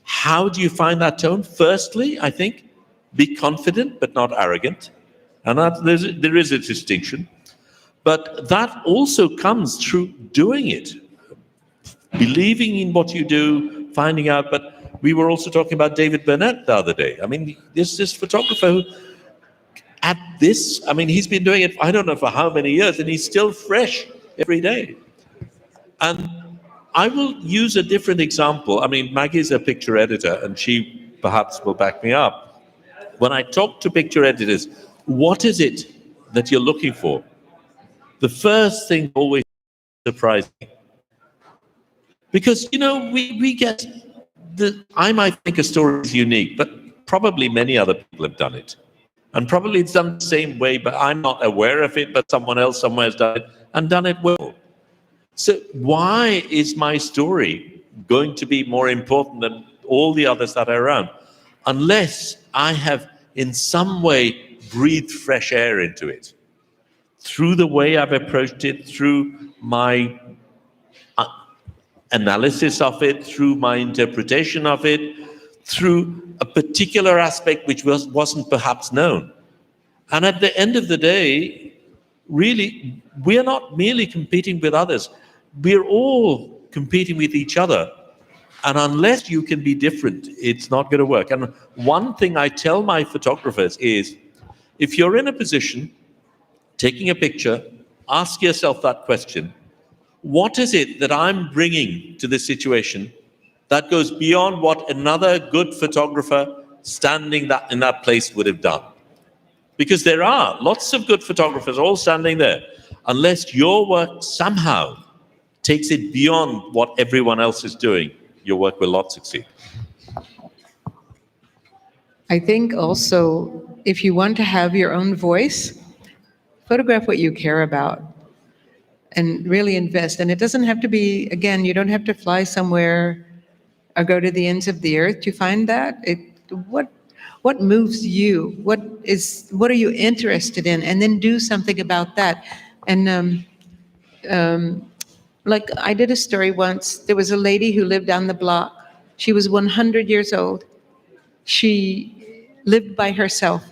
how do you find that tone? Firstly, I think, be confident but not arrogant. And there is a distinction. But that also comes through doing it, believing in what you do, finding out. But we were also talking about David Burnett the other day. I mean, this photographer who, at this, I mean, he's been doing it, I don't know for how many years, and he's still fresh every day. And I will use a different example. I mean, Maggie's a picture editor, and she perhaps will back me up. When I talk to picture editors, what is it that you're looking for? The first thing always surprises me. Because, you know, we get I might think a story is unique, but probably many other people have done it. And probably it's done the same way, but I'm not aware of it, but someone else somewhere has done it and done it well. So why is my story going to be more important than all the others that are around? Unless I have in some way breathed fresh air into it. Through the way I've approached it, through my analysis of it, through my interpretation of it, through a particular aspect which wasn't perhaps known. And at the end of the day, really, we're not merely competing with others. We're all competing with each other. And unless you can be different, it's not going to work. And one thing I tell my photographers is, if you're in a position, taking a picture, ask yourself that question: what is it that I'm bringing to this situation that goes beyond what another good photographer standing in that place would have done? Because there are lots of good photographers all standing there. Unless your work somehow takes it beyond what everyone else is doing, your work will not succeed. I think also, if you want to have your own voice, photograph what you care about and really invest. And it doesn't have to be, again, you don't have to fly somewhere or go to the ends of the earth to find that. What moves you? What are you interested in? And then do something about that. And like I did a story once, there was a lady who lived down the block. She was 100 years old. She lived by herself,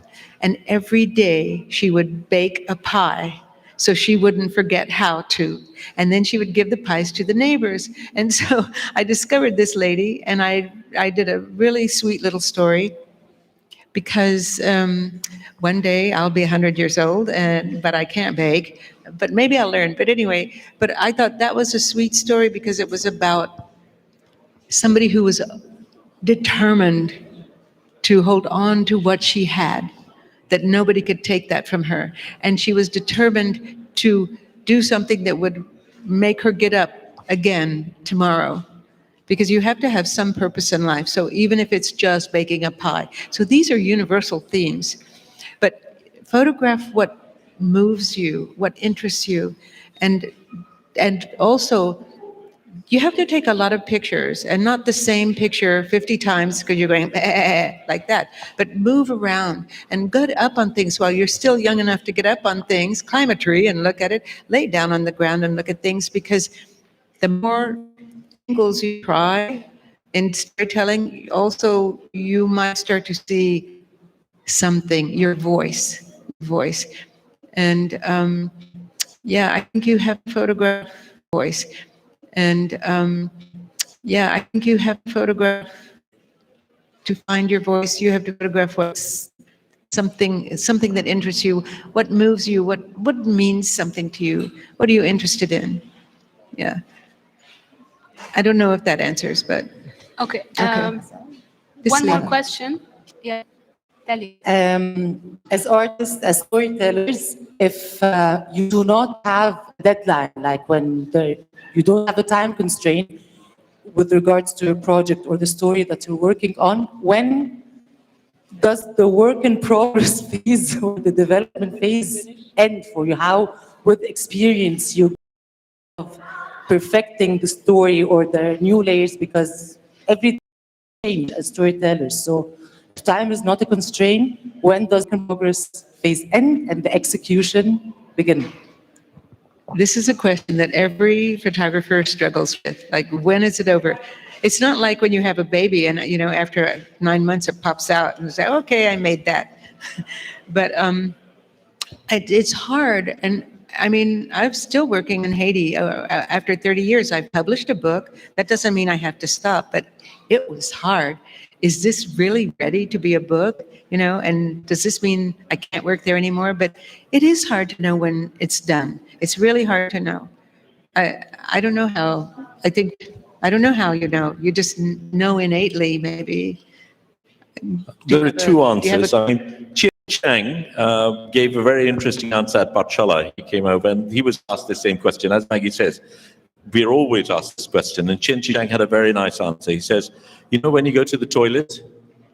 and every day she would bake a pie so she wouldn't forget how to. And then she would give the pies to the neighbors. And so I discovered this lady, and I did a really sweet little story, because one day I'll be 100 years old, but I can't bake, but maybe I'll learn. But anyway, but I thought that was a sweet story because it was about somebody who was determined to hold on to what she had, that nobody could take that from her. And she was determined to do something that would make her get up again tomorrow, because you have to have some purpose in life. So even if it's just baking a pie. So these are universal themes. But photograph what moves you, what interests you. And also, you have to take a lot of pictures, and not the same picture 50 times because you're going like that, but move around and get up on things while you're still young enough to get up on things. Climb a tree and look at it, lay down on the ground and look at things, because the more angles you try in storytelling, also you might start to see something, your voice. And I think you have to photograph voice. And I think you have to photograph to find your voice. You have to photograph what's something that interests you, what moves you, what means something to you, what are you interested in? Yeah. I don't know if that answers, but Okay. This One more lady. question. Yeah. Tell you. As artists, as storytellers, if you do not have a deadline, like when you don't have a time constraint with regards to your project or the story that you're working on, when does the work in progress phase or the development phase end for you? How, with experience, you of perfecting the story or the new layers, because everything changes as storytellers. So if time is not a constraint, when does the progress phase end and the execution begin? This is a question that every photographer struggles with. Like, when is it over? It's not like when you have a baby and, after 9 months it pops out and you say, okay, I made that. But it's hard. And I mean, I'm still working in Haiti. After 30 years, I've published a book. That doesn't mean I have to stop, but it was hard. Is this really ready to be a book? You know, and does this mean I can't work there anymore? But it is hard to know when it's done. It's really hard to know. I don't know how. I don't know how you know. You just know innately, maybe. There are two you have answers. I mean, Qin Chang gave a very interesting answer at Patshala. He came over and he was asked the same question. As Maggie says, we're always asked this question. And Qin Chang had a very nice answer. He says, you know, when you go to the toilet,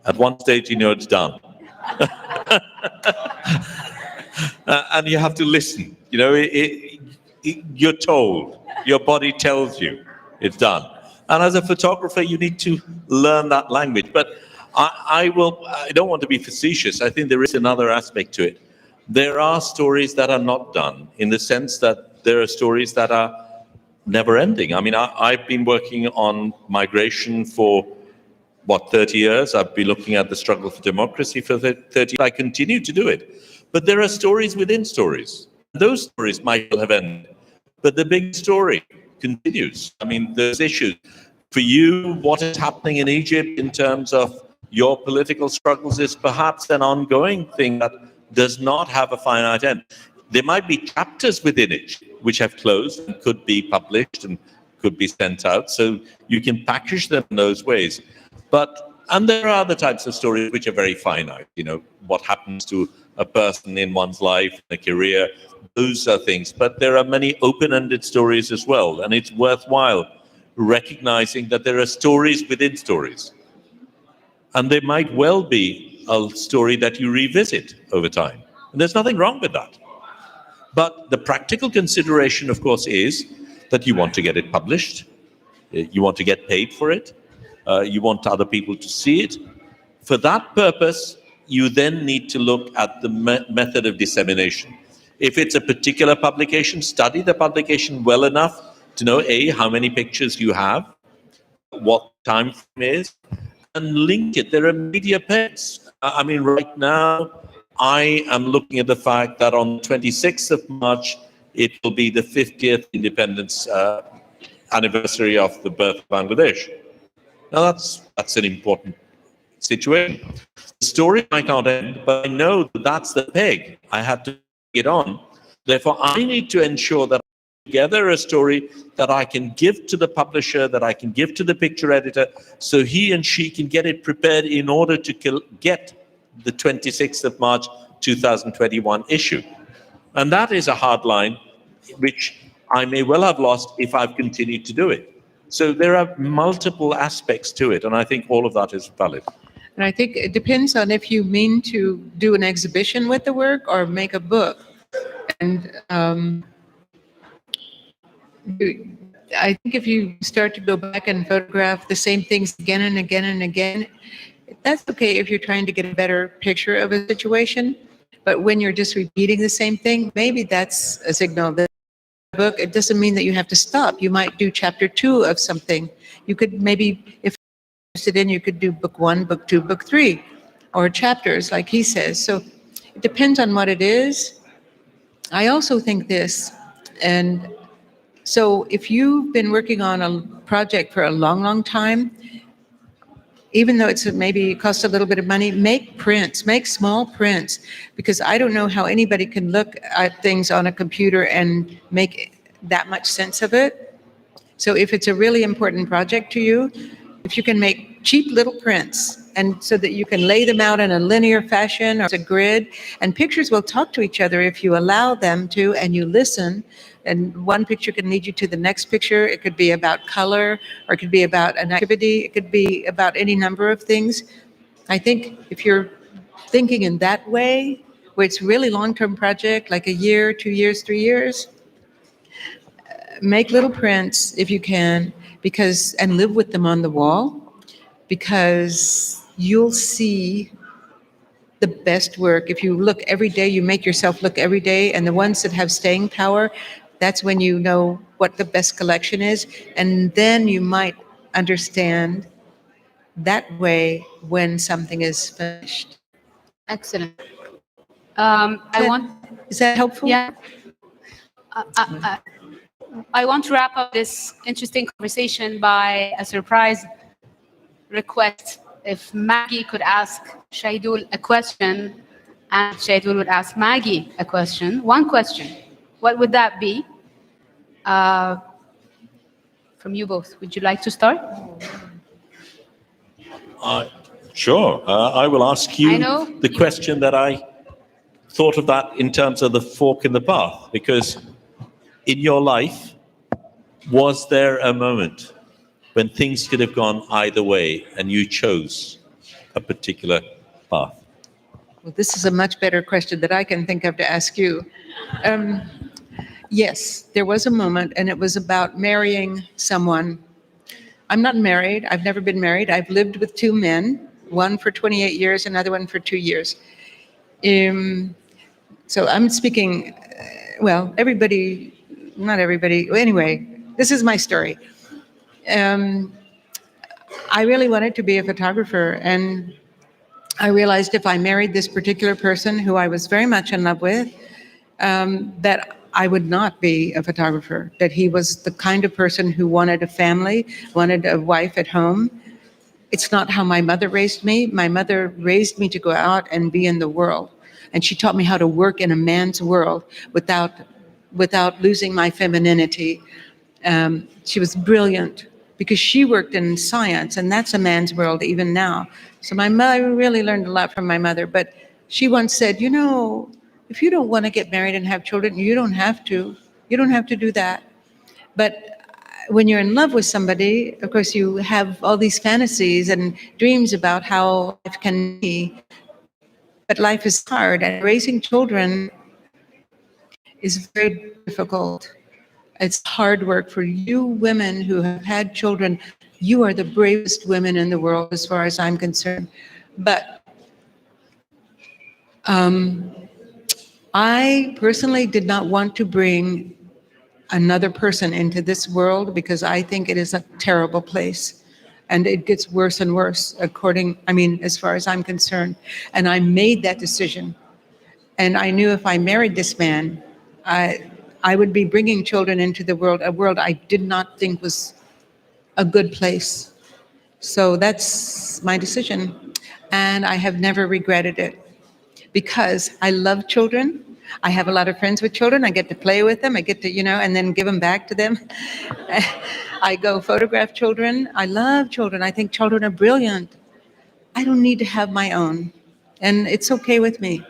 at one stage, you know it's done. And you have to listen. You know, you're told, your body tells you it's done. And as a photographer, you need to learn that language. But I don't want to be facetious. I think there is another aspect to it. There are stories that are not done, in the sense that there are stories that are never ending. I mean, I've been working on migration for, 30 years? I've been looking at the struggle for democracy for 30 years. I continue to do it. But there are stories within stories. Those stories might have ended, but the big story continues. I mean, there's issues. For you, what is happening in Egypt in terms of your political struggles is perhaps an ongoing thing that does not have a finite end. There might be chapters within it which have closed and could be published and could be sent out. So you can package them in those ways. And there are other types of stories which are very finite. You know, what happens to a person in one's life, a career, those are things. But there are many open-ended stories as well. And it's worthwhile recognizing that there are stories within stories. And there might well be a story that you revisit over time. And there's nothing wrong with that. But the practical consideration, of course, is that you want to get it published. You want to get paid for it. You want other people to see it. For that purpose, you then need to look at the method of dissemination. If it's a particular publication, study the publication well enough to know, A, how many pictures you have, what time frame is, and link it. There are media pairs. I mean, right now, I am looking at the fact that on the 26th of March, it will be the 50th independence anniversary of the birth of Bangladesh. Now, that's an important situation. The story might not end, but I know that that's the peg. I have to get on. Therefore, I need to ensure that I gather a story that I can give to the publisher, that I can give to the picture editor, so he and she can get it prepared in order to get the 26th of March 2021 issue. And that is a hard line, which I may well have lost if I've continued to do it. So there are multiple aspects to it, and I think all of that is valid. And I think it depends on if you mean to do an exhibition with the work or make a book. And I think if you start to go back and photograph the same things again and again and again, that's okay if you're trying to get a better picture of a situation. But when you're just repeating the same thing, maybe that's a signal that book, it doesn't mean that you have to stop. You might do chapter 2 of something. You could maybe, if you're interested in, you could do book 1, book 2, book 3, or chapters like he says. So it depends on what it is. I also think this, and so if you've been working on a project for a long, long time, even though it's maybe it costs a little bit of money, make prints, make small prints, because I don't know how anybody can look at things on a computer and make that much sense of it. So if it's a really important project to you, if you can make cheap little prints, and so that you can lay them out in a linear fashion or as a grid, and pictures will talk to each other if you allow them to and you listen. And one picture can lead you to the next picture. It could be about color, or it could be about an activity. It could be about any number of things. I think if you're thinking in that way, where it's really long-term project, like a year, 2 years, 3 years, make little prints if you can, and live with them on the wall, because you'll see the best work. If you look every day, you make yourself look every day, and the ones that have staying power, that's when you know what the best collection is. And then you might understand that way when something is finished. Excellent. I want, Is that helpful? yeah. I want to wrap up this interesting conversation by a surprise request. If Maggie could ask Shahidul a question and Shahidul would ask Maggie a question, one question, what would that be? From you both, would you like to start? Sure. I will ask you I know the question that I thought of that in terms of the fork in the path, because in your life, was there a moment when things could have gone either way and you chose a particular path? Well, this is a much better question that I can think of to ask you. Yes, there was a moment, and it was about marrying someone. I'm not married. I've never been married. I've lived with two men, one for 28 years, another one for 2 years. So I'm speaking, well, everybody, not everybody. Anyway, this is my story. I really wanted to be a photographer, and I realized if I married this particular person who I was very much in love with, that I would not be a photographer, that he was the kind of person who wanted a family, wanted a wife at home. It's not how my mother raised me. My mother raised me to go out and be in the world. And she taught me how to work in a man's world without losing my femininity. She was brilliant because she worked in science, and that's a man's world even now. So I really learned a lot from my mother. But she once said, you know, if you don't want to get married and have children, you don't have to. You don't have to do that. But when you're in love with somebody, of course, you have all these fantasies and dreams about how life can be. But life is hard, and raising children is very difficult. It's hard work for you women who have had children. You are the bravest women in the world as far as I'm concerned. But I personally did not want to bring another person into this world because I think it is a terrible place. And it gets worse and worse as far as I'm concerned. And I made that decision. And I knew if I married this man, I would be bringing children into the world, a world I did not think was a good place. So that's my decision. And I have never regretted it because I love children. I have a lot of friends with children. I get to play with them. I get to, and then give them back to them. I go photograph children. I love children. I think children are brilliant. I don't need to have my own. And it's okay with me.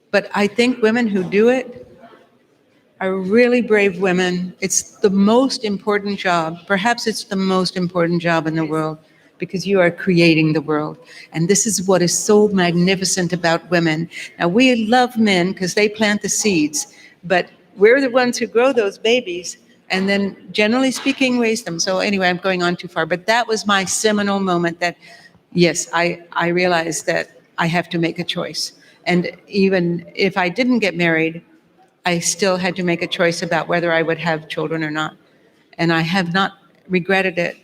But I think women who do it are really brave women. It's the most important job. Perhaps it's the most important job in the world because you are creating the world. And this is what is so magnificent about women. Now, we love men because they plant the seeds, but we're the ones who grow those babies and then, generally speaking, raise them. So anyway, I'm going on too far. But that was my seminal moment that, yes, I realized that I have to make a choice. And even if I didn't get married, I still had to make a choice about whether I would have children or not. And I have not regretted it.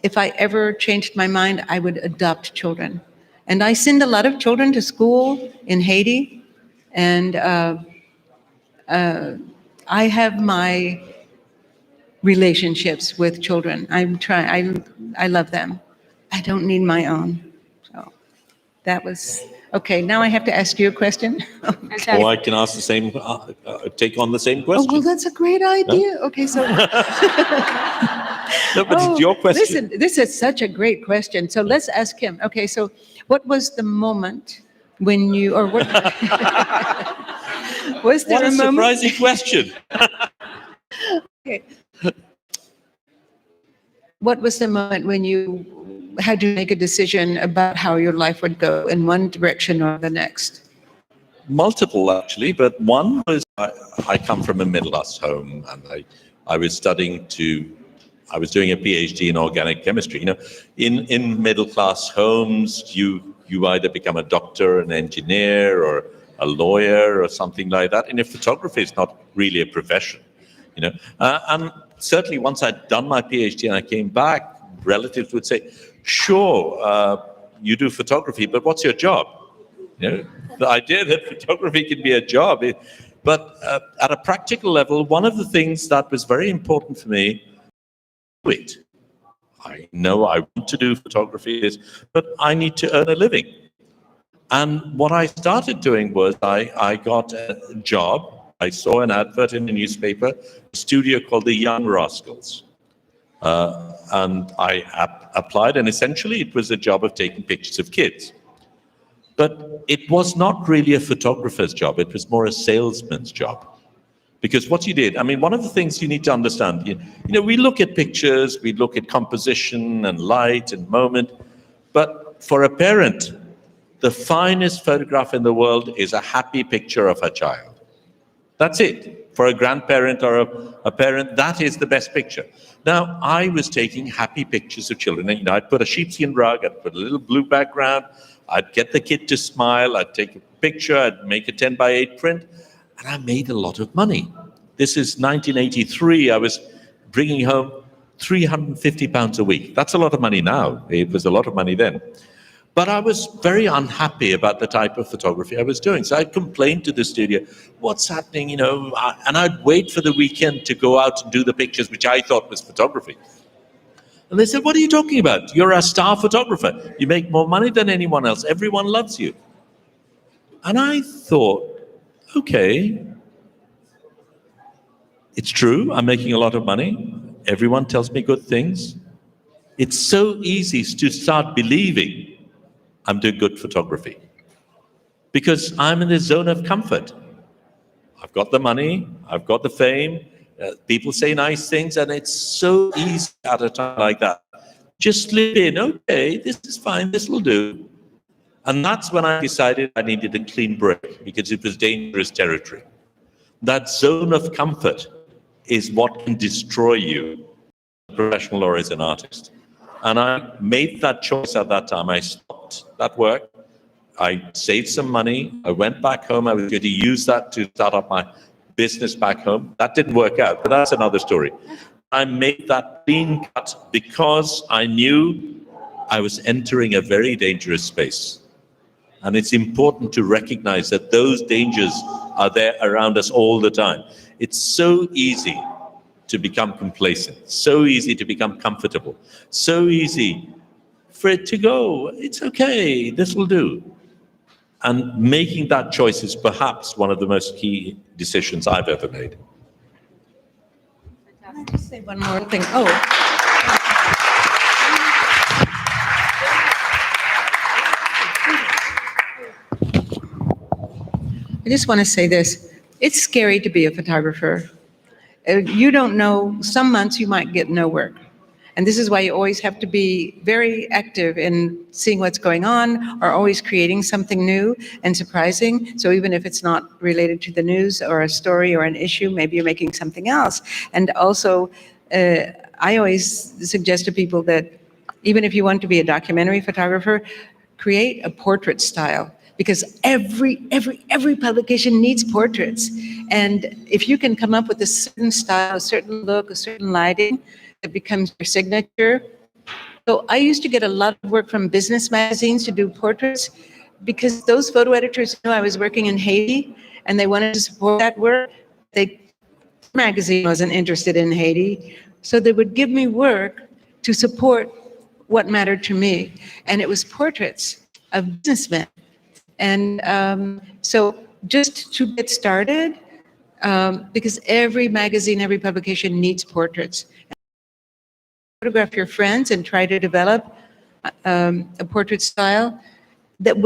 If I ever changed my mind, I would adopt children. And I send a lot of children to school in Haiti. And I have my relationships with children. I love them. I don't need my own. So that was, okay, now I have to ask you a question. Or I can ask the same, take on the same Oh, question. well, that's a great idea. Okay, so. No, but it's your question. Listen, this is such a great question. So let's ask him. Okay, so what was the moment when you, or what? Was there What a a moment? surprising question. Okay. What was the moment when you had to make a decision about how your life would go in one direction or the next? Multiple, actually, but one was I come from a middle-class home, and I was doing a PhD in organic chemistry. In middle-class homes, you either become a doctor, an engineer, or a lawyer, or something like that. And if photography is not really a profession, and certainly once I'd done my PhD and I came back, relatives would say, "Sure, you do photography, but what's your job?" The idea that photography can be a job, But at a practical level, one of the things that was very important for me, wait, I know I want to do photography, but I need to earn a living. And what I started doing was I got a job. I saw an advert in the newspaper, a studio called the Young Rascals. And I applied, and essentially it was a job of taking pictures of kids. But it was not really a photographer's job, it was more a salesman's job. Because what you did, I mean, one of the things you need to understand, you know, we look at pictures, we look at composition and light and moment, but for a parent, the finest photograph in the world is a happy picture of her child. That's it. For a grandparent or a parent, that is the best picture. Now, I was taking happy pictures of children. You know, I'd put a sheepskin rug, I'd put a little blue background, I'd get the kid to smile, I'd take a picture, I'd make a 10x8 print, and I made a lot of money. This is 1983. I was bringing home £350 a week. That's a lot of money now. It was a lot of money then. But I was very unhappy about the type of photography I was doing. So I complained to the studio, what's happening, you know, and I'd wait for the weekend to go out and do the pictures, which I thought was photography. And they said, what are you talking about? You're a star photographer. You make more money than anyone else. Everyone loves you. And I thought, okay, it's true. I'm making a lot of money. Everyone tells me good things. It's so easy to start believing I'm doing good photography because I'm in a zone of comfort. I've got the money, I've got the fame, people say nice things, and it's so easy at a time like that. Just slip in, okay, this is fine, this will do. And that's when I decided I needed a clean break because it was dangerous territory. That zone of comfort is what can destroy you as a professional or as an artist. And I made that choice at that time. I stopped that work. I saved some money. I went back home. I was going to use that to start up my business back home. That didn't work out, but that's another story. I made that clean cut because I knew I was entering a very dangerous space. And it's important to recognize that those dangers are there around us all the time. It's so easy to become complacent, so easy to become comfortable, so easy for it to go, it's okay, this will do. And making that choice is perhaps one of the most key decisions I've ever made. Can I just say one more thing? Oh. I just want to say this. It's scary to be a photographer. You don't know, some months you might get no work. And this is why you always have to be very active in seeing what's going on or always creating something new and surprising. So even if it's not related to the news or a story or an issue, maybe you're making something else. And also, I always suggest to people that even if you want to be a documentary photographer, create a portrait style. Because every publication needs portraits. And if you can come up with a certain style, a certain look, a certain lighting, it becomes your signature. So I used to get a lot of work from business magazines to do portraits because those photo editors knew I was working in Haiti and they wanted to support that work. The magazine wasn't interested in Haiti, so they would give me work to support what mattered to me. And it was portraits of businessmen. And so just to get started, because every magazine, every publication needs portraits. Photograph your friends and try to develop a portrait style that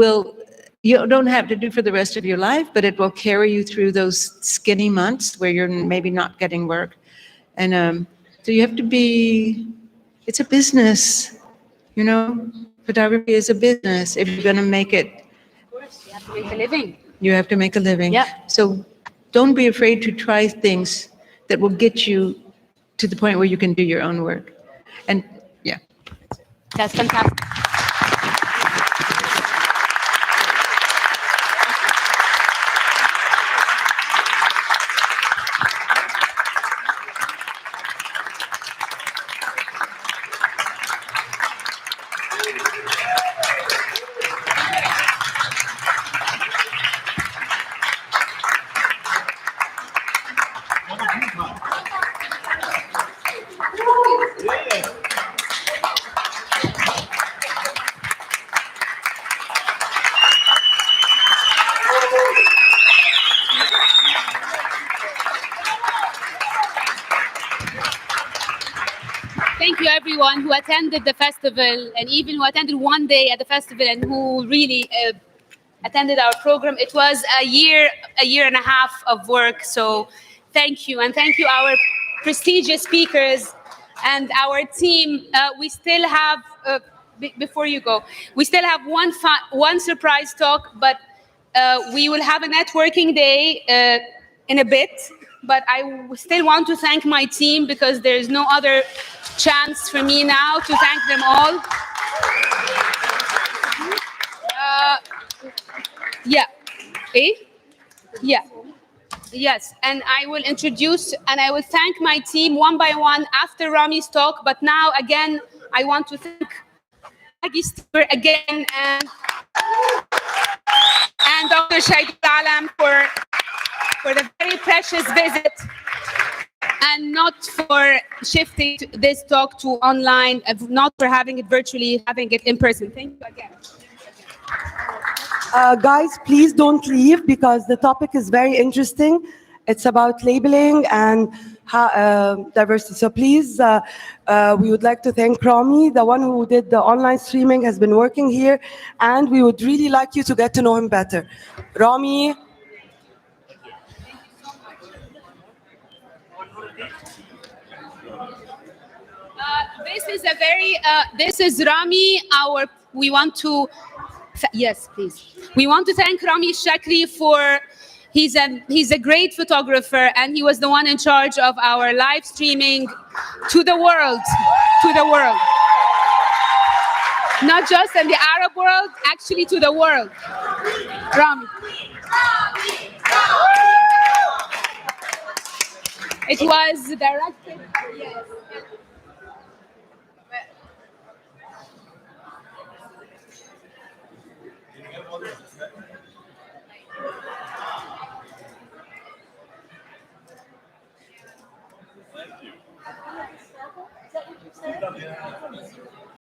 you don't have to do for the rest of your life, but it will carry you through those skinny months where you're maybe not getting work. And so you have to it's a business, you know, photography is a business if you're going to make it. You have to make a living. You have to make a living. Yeah. So don't be afraid to try things that will get you to the point where you can do your own work. And yeah. That's fantastic. thank you everyone who attended the festival and even who attended one day at the festival and who really attended our program. It was a year and a half of work. So thank you. And thank you, our prestigious speakers and our team. We still have, before you go, we still have one surprise talk, but we will have a networking day in a bit. But I still want to thank my team because there's no other chance for me now to thank them all. Yeah. Eh? Yeah. Yes. And I will introduce and I will thank my team one by one after Rami's talk. But now, again, I want to thank Maggie Steber again and Dr. Shahidul for the very precious visit and not for shifting this talk to online, not for having it virtually, having it in person. Thank you again. Guys, please don't leave because the topic is very interesting. It's about labeling and diversity. So please, we would like to thank Rami, the one who did the online streaming, has been working here, and we would really like you to get to know him better. Rami. This is Rami, we want to, yes, please. We want to thank Rami Shakri for, he's a great photographer and he was the one in charge of our live streaming to the world. Not just in the Arab world, actually to the world. Rami. It was directed, yes.